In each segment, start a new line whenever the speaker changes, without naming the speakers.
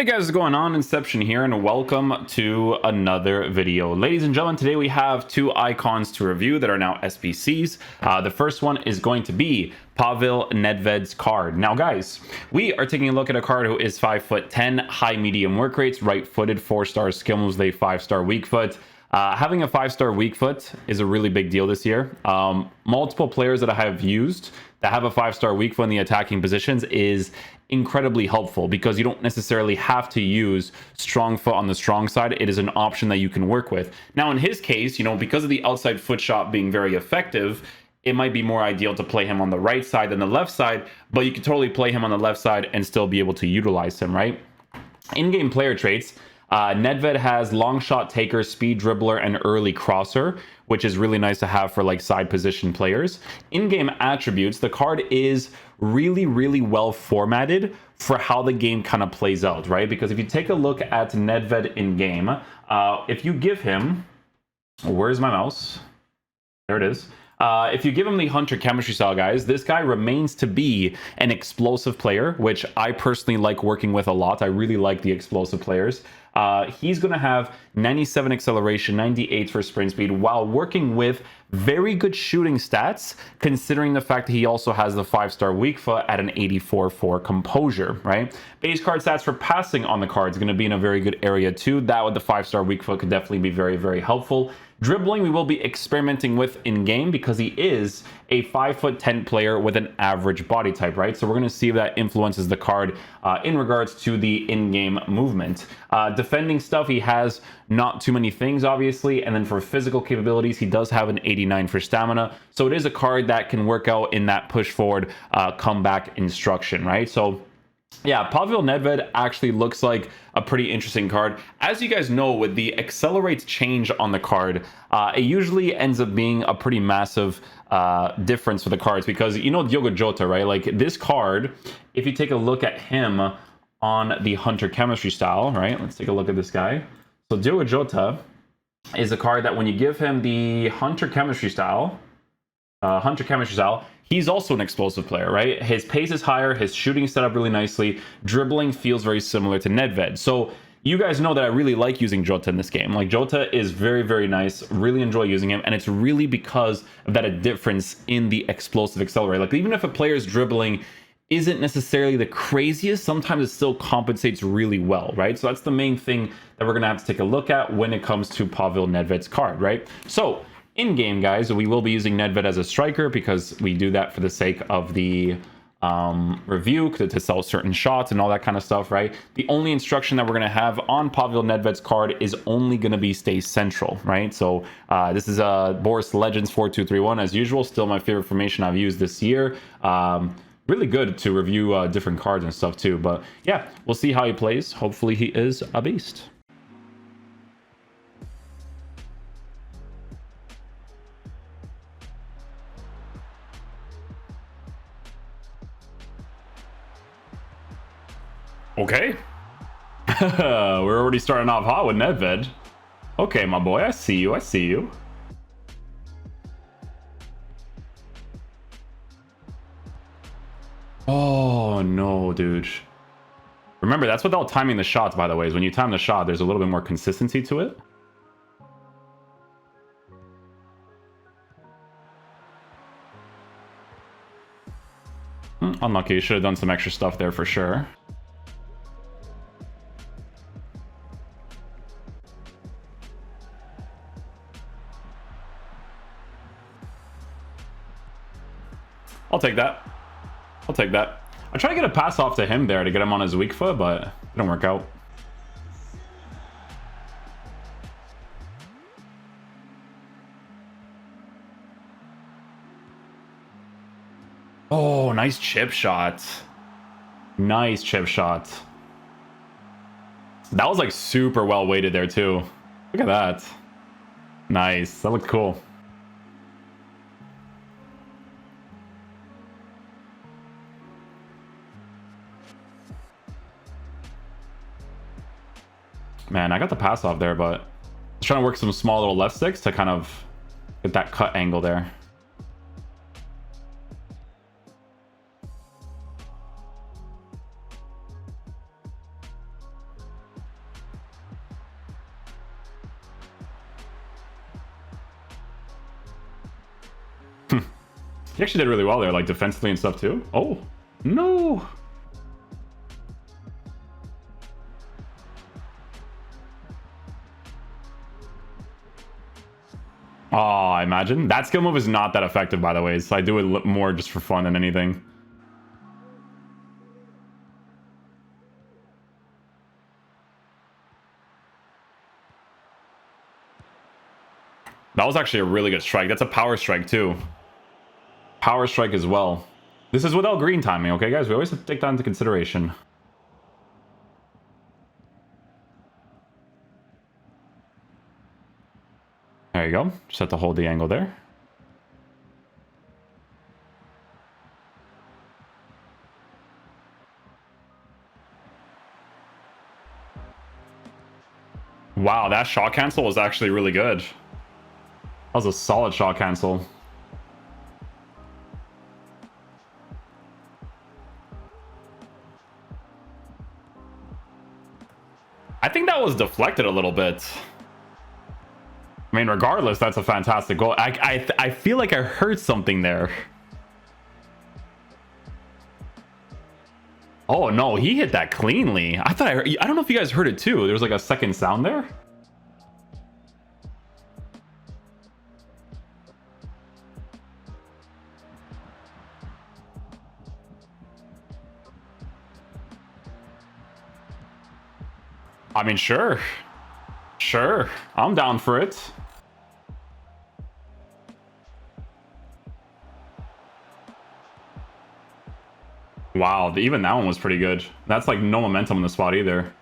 Hey guys, what's going on? Inception here, and welcome to another video. Ladies and gentlemen, today we have two icons to review that are now SBCs. The first one is going to be Pavel Nedved's card. Now guys, we are taking a look at a card who is 5'10", high medium work rates, right-footed, 4-star skill moves, with a 5-star weak foot. Having a 5-star weak foot is a really big deal this year. Multiple players that I have used that have a 5-star weak foot in the attacking positions is incredibly helpful because you don't necessarily have to use strong foot on the strong side. It is an option that you can work with. Now in his case, because of the outside foot shot being very effective, it might be more ideal to play him on the right side than the left side, but you can totally play him on the left side and still be able to utilize him, right? In-game player traits, Nedved has long shot taker, speed dribbler, and early crosser, which is really nice to have for like side position players. In-game attributes, the card is really well formatted for how the game kind of plays out, right? Because if you take a look at Nedved in game, if you give him, where's my mouse? There it is. If you give him the Hunter chemistry style, guys, this guy remains to be an explosive player, which I personally like working with a lot. I really like the explosive players. He's going to have 97 acceleration, 98 for sprint speed, while working with very good shooting stats, considering the fact that he also has the 5-star weak foot at an 84 for composure, right? Base card stats for passing on the card is going to be in a very good area too. That with the 5-star weak foot could definitely be very helpful. Dribbling, we will be experimenting with in-game because he is a 5'10" player with an average body type, right? So we're going to see if that influences the card in regards to the in-game movement. Defending stuff, he has not too many things, obviously. And then for physical capabilities, he does have an 89 for stamina. So it is a card that can work out in that push forward comeback instruction, right? So yeah, Pavel Nedved actually looks like a pretty interesting card. As you guys know, with the accelerate change on the card, it usually ends up being a pretty massive difference for the cards because Diogo Jota, right? Like this card, if you take a look at him on the Hunter chemistry style, right? Let's take a look at this guy. So Diogo Jota is a card that when you give him the Hunter chemistry style, he's also an explosive player, right? His pace is higher, his shooting set up really nicely, dribbling feels very similar to Nedved. So you guys know that I really like using Jota in this game. Like Jota is very nice, really enjoy using him, and it's really because of that a difference in the explosive accelerator. Like even if a player's dribbling isn't necessarily the craziest, sometimes it still compensates really well, right? So that's the main thing that we're gonna have to take a look at when it comes to Pavel Nedved's card, right? So in-game, guys, we will be using Nedved as a striker because we do that for the sake of the review to sell certain shots and all that kind of stuff, right? The only instruction that we're going to have on Pavel Nedved's card is only going to be stay central, right? So this is Boris Legends 4231 as usual, still my favorite formation I've used this year. Really good to review different cards and stuff too, but yeah, we'll see how he plays. Hopefully he is a beast. Okay. We're already starting off hot with Nedved. Okay, my boy, I see you. Oh, no, dude. Remember, that's without timing the shots, by the way. Is when you time the shot, there's a little bit more consistency to it. Unlucky. You should have done some extra stuff there for sure. I'll take that. I try to get a pass off to him there to get him on his weak foot, but it didn't work out. Oh, nice chip shot. Nice chip shot. That was like super well weighted there too. Look at that. Nice. That looked cool. Man, I got the pass off there, but I was trying to work some small little left sticks to kind of get that cut angle there. He actually did really well there, like defensively and stuff too. Oh, no. Oh, I imagine. That skill move is not that effective, by the way. So I do it more just for fun than anything. That was actually a really good strike. That's a power strike, too. Power strike as well. This is without green timing, okay, guys? We always have to take that into consideration. There you go. Just have to hold the angle there. Wow, that shot cancel was actually really good. That was a solid shot cancel. I think that was deflected a little bit. I mean, regardless, that's a fantastic goal. I feel like I heard something there. Oh, no, he hit that cleanly. I thought I don't know if you guys heard it too. There was like a second sound there. I mean, sure. Sure. I'm down for it. Wow, even that one was pretty good. That's like no momentum on the spot either.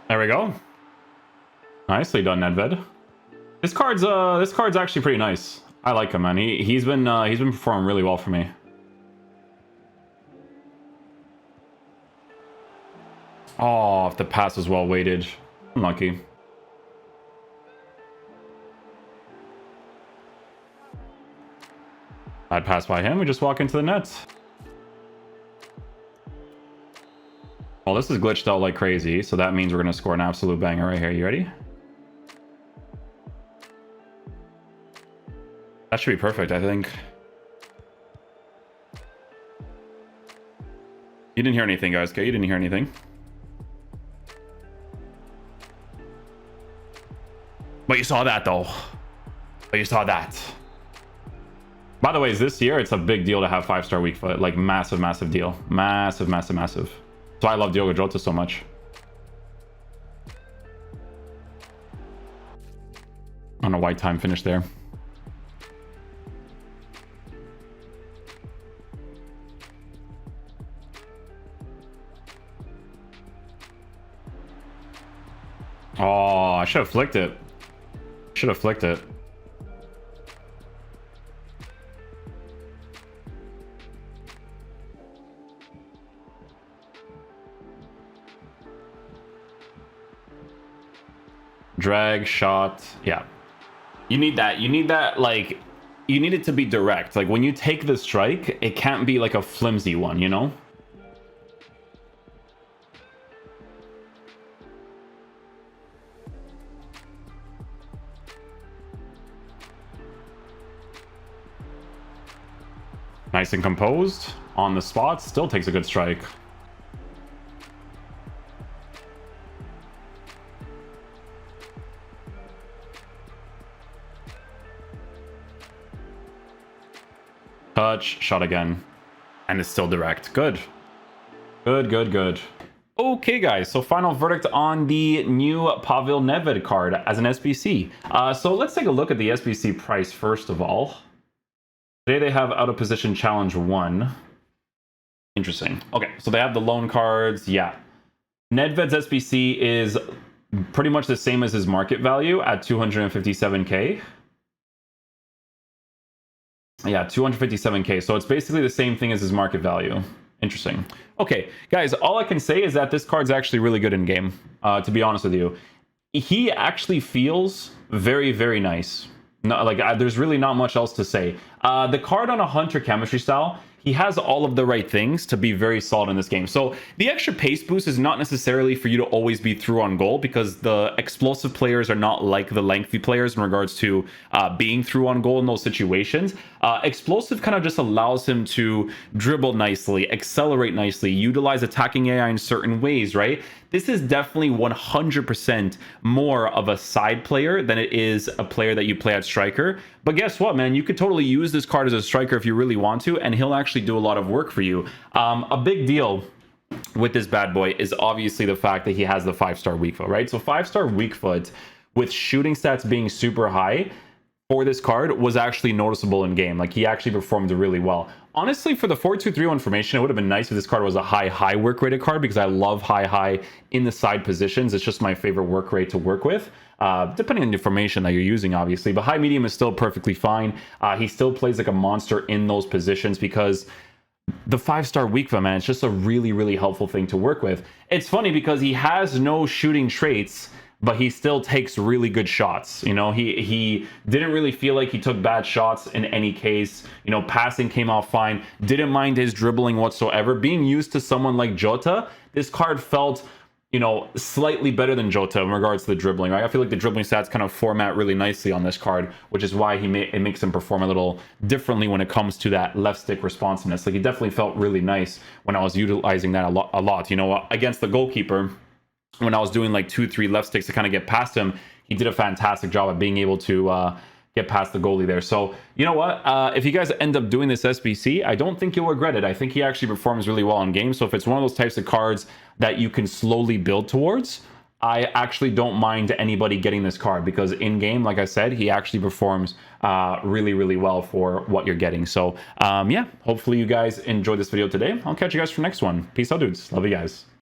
There we go. Nicely done, Nedved. This card's actually pretty nice. I like him, man. He's been performing really well for me. Oh, if the pass was well weighted. Unlucky. Bad pass by him. We just walk into the net. Well, this is glitched out like crazy, so that means we're going to score an absolute banger right here. You ready? That should be perfect, I think. You didn't hear anything, guys, okay? You didn't hear anything. But you saw that, though. But you saw that. By the way, this year, it's a big deal to have 5-star weak foot. Like, massive, massive deal. Massive, massive, massive. That's why I love Diogo Jota so much. On a white time finish there. Oh, I should have flicked it. Should have flicked it. Drag, shot. Yeah. You need that. You need that, like, you need it to be direct. Like, when you take the strike, it can't be like a flimsy one, you know? Nice and composed. On the spot. Still takes a good strike. Touch. Shot again. And it's still direct. Good. Good, good, good. Okay, guys, so final verdict on the new Pavel Nedved card as an SBC. So let's take a look at the SBC price first of all. Today they have out of position challenge 1. Interesting. Okay, so they have the loan cards. Yeah. Nedved's SBC is pretty much the same as his market value at 257k. Yeah, 257k. So it's basically the same thing as his market value. Interesting. Okay, guys, all I can say is that this card's actually really good in game, to be honest with you. He actually feels very, very nice. No, like, there's really not much else to say. The card on a Hunter chemistry style, he has all of the right things to be very solid in this game. So the extra pace boost is not necessarily for you to always be through on goal, because the explosive players are not like the lengthy players in regards to being through on goal in those situations. Explosive kind of just allows him to dribble nicely, accelerate nicely, utilize attacking AI in certain ways, right? This is definitely 100% more of a side player than it is a player that you play at striker. But guess what, man? You could totally use this card as a striker if you really want to, and he'll actually do a lot of work for you. A big deal with this bad boy is obviously the fact that he has the 5-star weak foot, right? So 5-star weak foot with shooting stats being super high for this card was actually noticeable in game. Like, he actually performed really well. Honestly, for the 4-2-3-1 formation, it would have been nice if this card was a high work rated card, because I love high in the side positions. It's just my favorite work rate to work with, depending on the formation that you're using, obviously. But high medium is still perfectly fine. He still plays like a monster in those positions, because the 5-star weak foot, man, it's just a really helpful thing to work with. It's funny because he has no shooting traits, but he still takes really good shots. You know, he didn't really feel like he took bad shots in any case. You know, passing came out fine. Didn't mind his dribbling whatsoever. Being used to someone like Jota, this card felt, you know, slightly better than Jota in regards to the dribbling, right? I feel like the dribbling stats kind of format really nicely on this card, which is why it makes him perform a little differently when it comes to that left stick responsiveness. Like, he definitely felt really nice when I was utilizing that a lot. You know, against the goalkeeper, when I was doing like 2-3 left sticks to kind of get past him, he did a fantastic job at being able to get past the goalie there. So, you know what? If you guys end up doing this SBC, I don't think you'll regret it. I think he actually performs really well in game. So if it's one of those types of cards that you can slowly build towards, I actually don't mind anybody getting this card, because in game, like I said, he actually performs really well for what you're getting. So yeah, hopefully you guys enjoyed this video today. I'll catch you guys for the next one. Peace out, dudes. Love you guys.